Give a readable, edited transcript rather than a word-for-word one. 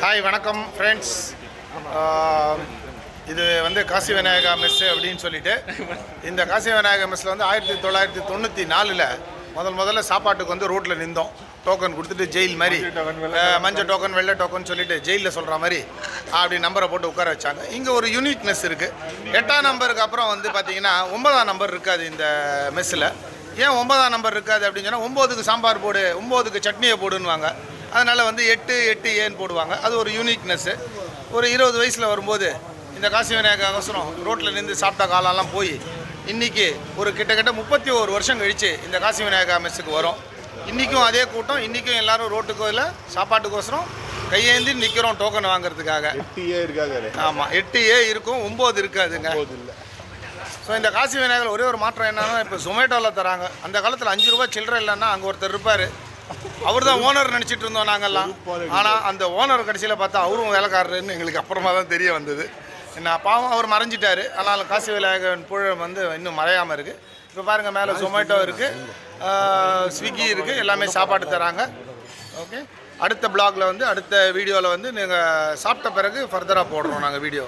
Hi வணக்கம் friends. இது வந்து காசி விநாயகா மெஸ்ஸு அப்படின்னு சொல்லிட்டு இந்த காசி விநாயகா மெஸ்ஸில் வந்து 1994 முதல்ல சாப்பாட்டுக்கு வந்து ரோட்டில் நின்றோம். டோக்கன் கொடுத்துட்டு ஜெயில் மாதிரி மஞ்சள் டோக்கன் வெள்ளை டோக்கன் சொல்லிட்டு ஜெயிலில் சொல்கிற மாதிரி அப்படி நம்பரை போட்டு உட்கார வச்சாங்க. இங்கே ஒரு யூனிக்னஸ் இருக்குது. 8ஆம் நம்பருக்கு அப்புறம் வந்து பார்த்திங்கன்னா 9ஆம் நம்பர் இருக்காது இந்த மெஸ்ஸில். ஏன் 9ஆம் நம்பர் இருக்காது அப்படின்னு சொன்னால் 9க்கு சாம்பார் போடு, 9க்கு சட்னியை போடுன்னுவாங்க. அதனால் வந்து 8 ஏன்னு போடுவாங்க. அது ஒரு யூனிக்னஸ்ஸு. ஒரு 20 வயசில் வரும்போது இந்த காசி விநாயகா அவசரம் ரோட்டில் நின்று சாப்பிட்ட காலம்லாம் போய் இன்றைக்கி ஒரு கிட்டத்தட்ட 31 வருஷம் கழித்து இந்த காசி விநாயகா மெஸ்ஸுக்கு வரும். இன்றைக்கும் அதே கூட்டம். இன்றைக்கும் எல்லோரும் ரோட்டுக்கோ இல்லை சாப்பாட்டுக்கோசரம் கையேந்தி நிற்கிறோம் டோக்கன் வாங்குறதுக்காக. 8A இருக்காது. ஆமாம், 8A இருக்கும், 9 இருக்காதுங்க. ஸோ இந்த காசி விநாயகர் ஒரே ஒரு மாற்றம் என்னன்னா, இப்போ ஜொமேட்டோவில் தராங்க. அந்த காலத்தில் 5 ரூபா சில்லறை இல்லைன்னா அங்கே ஒருத்தர் இருப்பார். அவர் தான் ஓனர் நினச்சிட்டு இருந்தோம் நாங்கள்லாம். ஆனால் அந்த ஓனர் கடைசியில் பார்த்தா அவரும் வேலைக்காரருன்னு எங்களுக்கு அப்புறமா தான் தெரிய வந்தது. என்ன பாவம், அவர் மறைஞ்சிட்டார். ஆனால் காசி விநாயகன் புழல் வந்து இன்னும் மறையாமல் இருக்குது. இப்போ பாருங்கள், மேலே ஜொமேட்டோ இருக்குது, ஸ்விக்கி இருக்குது, எல்லாமே சாப்பாடு தராங்க. ஓகே, அடுத்த பிளாகில் வந்து அடுத்த வீடியோவில் வந்து நீங்கள் சாப்பிட்ட பிறகு ஃபர்தராக போடுறோம் நாங்கள் வீடியோ.